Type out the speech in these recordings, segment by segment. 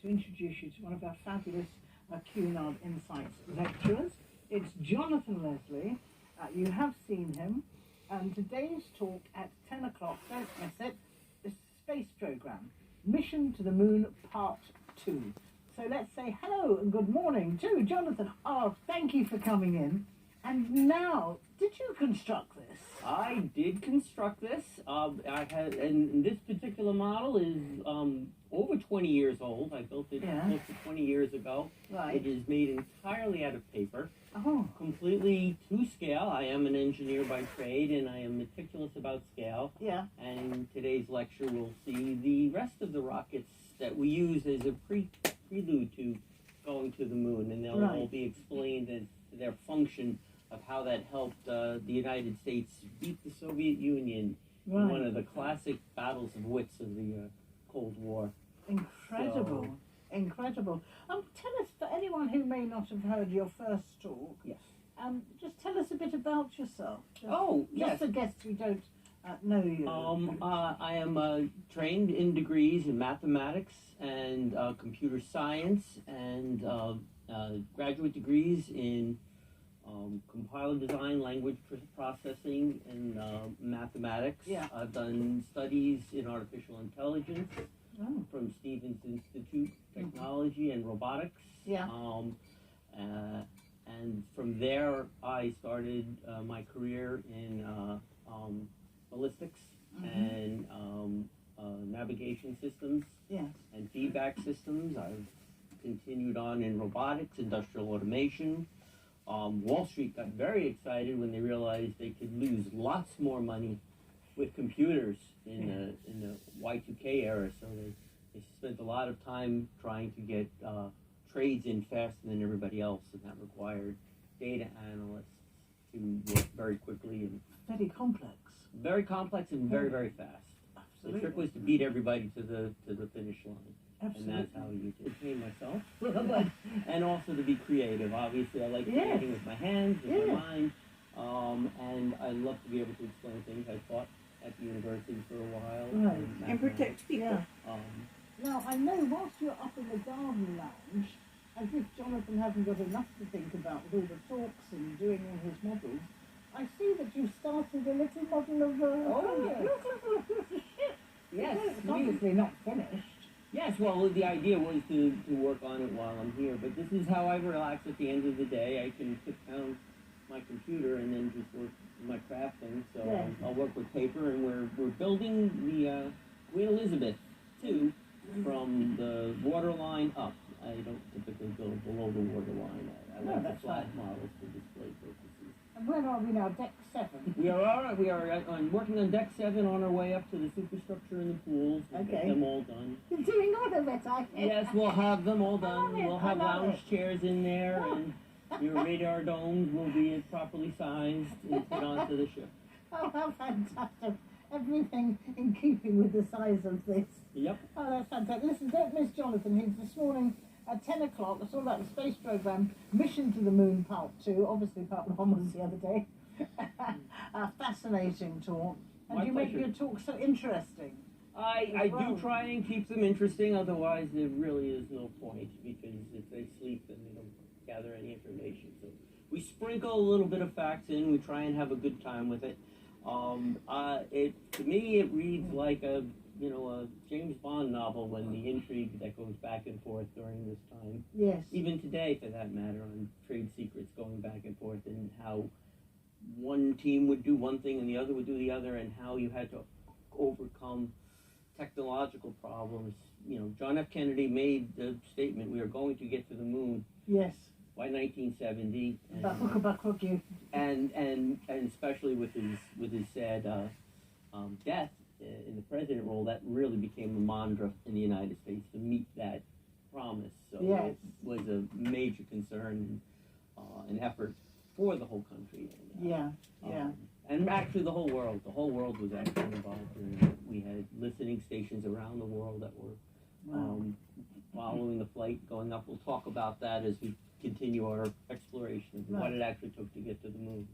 to introduce you to one of our fabulous Cunard Insights lecturers. It's Jonathan Leslie. You have seen him. And today's talk at 10 o'clock, don't miss it, the space program, Mission to the Moon Part 2. So let's say hello and good morning to Jonathan. Oh, thank you for coming in. And now, did you construct this? I did construct this. And this particular model is over 20 years old. I built it close to 20 years ago. Right. It is made entirely out of paper, Oh, completely to scale. I am an engineer by trade, and I am meticulous about scale. yeah. And today's lecture will see the rest of the rockets that we use as a prelude to going to the moon, and they'll all be explained as their function of how that helped the United States beat the Soviet Union in one of the classic battles of wits of the Cold War. Incredible. Incredible. Tell us, for anyone who may not have heard your first talk, Yes. just tell us a bit about yourself. Yes. Just the guests who don't know you. I am trained in degrees in mathematics and computer science, and graduate degrees in compiler design, language processing, and mathematics. Yeah. I've done studies in artificial intelligence from Stevens Institute Technology and Robotics. Yeah. And from there, I started my career in ballistics and navigation systems Yes. and feedback systems. I've continued on in robotics, industrial automation. Wall Street got very excited when they realized they could lose lots more money with computers in the Y2K era. So they spent a lot of time trying to get trades in faster than everybody else, and that required data analysts to work very quickly and Very complex. very complex and very, very fast. Absolutely. The trick was to beat everybody to the finish line. Absolutely. And that's how you entertain myself. And also to be creative. Obviously, I like creating with my hands, with my mind. And I love to be able to explain things. I taught at the university for a while. Right. And protect people. Yeah. Now, I know whilst you're up in the garden lounge, as if Jonathan hasn't got enough to think about with all the talks and doing all his models, I see that you started a little model of a ship. Yes. It's obviously not finished. Yes, well, the idea was to work on it while I'm here. But this is how I relax at the end of the day. I can put down my computer and then just work my crafting. So I'll work with paper, and we're building the Queen Elizabeth II from the waterline up. I don't typically build below the waterline. I like the flat models for display purposes. And where are we now? Deck 7? We are working on Deck 7 on our way up to the superstructure and the pools. We'll get them all done. You're doing all of it, I think. Yes, we'll have them all done. We'll have I love lounge chairs in there, and your radar domes will be properly sized and put onto the ship. Oh, how fantastic. Everything in keeping with the size of this. Yep. Oh, that's fantastic. Listen, don't miss Jonathan. He's this morning at 10 o'clock. It's all about the space program, Mission to the Moon Part 2. Obviously, Part 1 was the other day. A fascinating talk. And My you make pleasure. your talk so interesting. I do try and keep them interesting, otherwise there really is no point, because if they sleep then they don't gather any information. So we sprinkle a little bit of facts in, we try and have a good time with it. To me it reads like a James Bond novel, when the intrigue that goes back and forth during this time. Yes. Even today, for that matter, on trade secrets going back and forth, and how one team would do one thing and the other would do the other, and how you had to overcome technological problems. John F. Kennedy made the statement, we are going to get to the moon Yes. by 1970. Buck, you. And especially with his sad death in the president role, that really became a mantra in the United States to meet that promise. So it was a major concern, an effort for the whole country. And actually the whole world. The whole world was actually involved in it. We had listening stations around the world that were following the flight going up. We'll talk about that as we continue our exploration of what it actually took to get to the moon.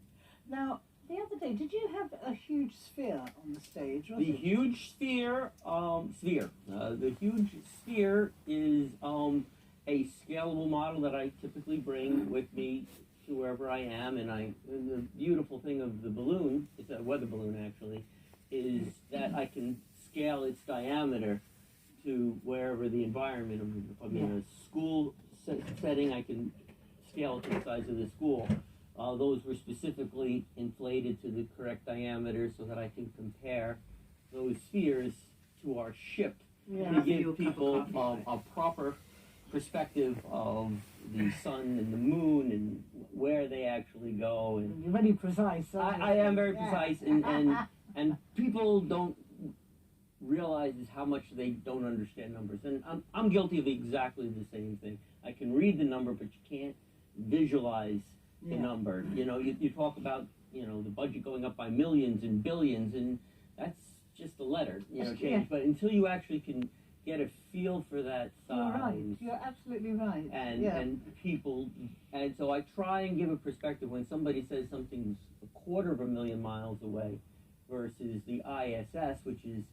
Now, the other day, did you have a huge sphere on the stage? Was The it? huge sphere, the huge sphere is a scalable model that I typically bring with me to wherever I am, and the beautiful thing of the balloon, it's a weather balloon actually, is that I can scale its diameter to wherever the environment. If I'm in a school setting, I can scale it to the size of the school. Those were specifically inflated to the correct diameter so that I can compare those spheres to our ship to give people a proper perspective of the sun and the moon and where they actually go. And you're very precise. I am very precise, and people don't realize how much they don't understand numbers. And I'm guilty of exactly the same thing. I can read the number, but you can't visualize the number. You know, you talk about, you know, the budget going up by millions and billions, and that's just a letter, you know, change. But until you actually can get a feel for that size. You're right. You're absolutely right. And people, and so I try and give a perspective when somebody says something's 250,000 miles away versus the ISS, which is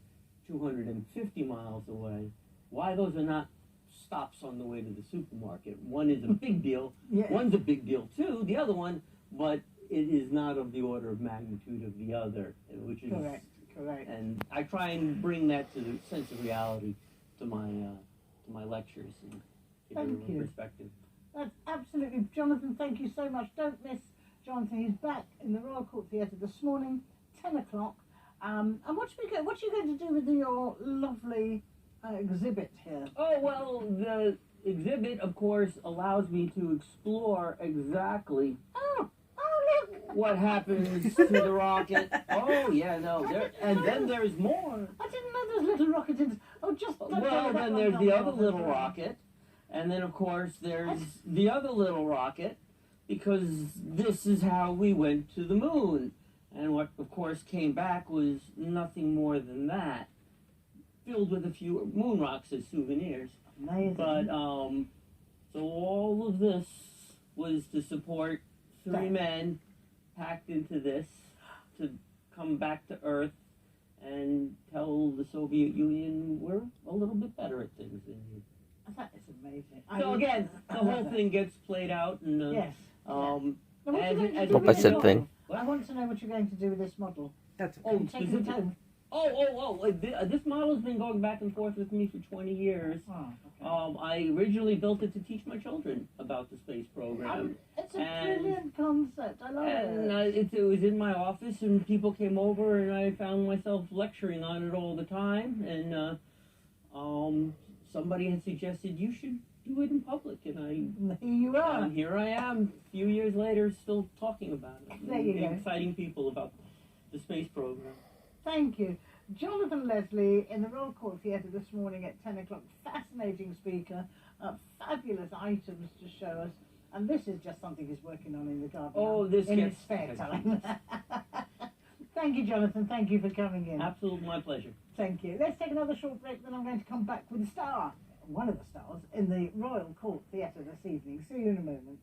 250 miles away. Why those are not stops on the way to the supermarket? One is a big deal. One's a big deal too. The other one, but it is not of the order of magnitude of the other, which is correct. And I try and bring that to the sense of reality to my lectures and give everyone perspective. That's absolutely, Jonathan. Thank you so much. Don't miss Jonathan. He's back in the Royal Court Theatre this morning, 10 o'clock. And what are you going to do with your lovely exhibit here? Oh, well, the exhibit, of course, allows me to explore exactly what happens to the rocket. Oh, yeah, no. And then there's more. I didn't know there's little rockets in. Oh, just. Well, then there's the other little rocket. And then, of course, there's the other little rocket, because this is how we went to the moon. And what, of course, came back was nothing more than that, filled with a few moon rocks as souvenirs. Amazing. But, so all of this was to support three men packed into this to come back to Earth and tell the Soviet Union we're a little bit better at things than you. That is amazing. So again, the whole thing gets played out, and Opposite thing. I want to know what you're going to do with this model. That's this model has been going back and forth with me for 20 years. Oh, okay. I originally built it to teach my children about the space program. It's a brilliant concept. I love it. It was in my office, and people came over, and I found myself lecturing on it all the time. And somebody had suggested you should do it in public, and here you are. And here I am, a few years later, still talking about it. There you go. Exciting people about the space program. Thank you. Jonathan Leslie in the Royal Court Theatre this morning at 10 o'clock. Fascinating speaker, fabulous items to show us. And this is just something he's working on in the garden. In his spare time. Thank you, Jonathan. Thank you for coming in. Absolutely, my pleasure. Thank you. Let's take another short break, then I'm going to come back with a star, one of the stars, in the Royal Court Theatre this evening. See you in a moment.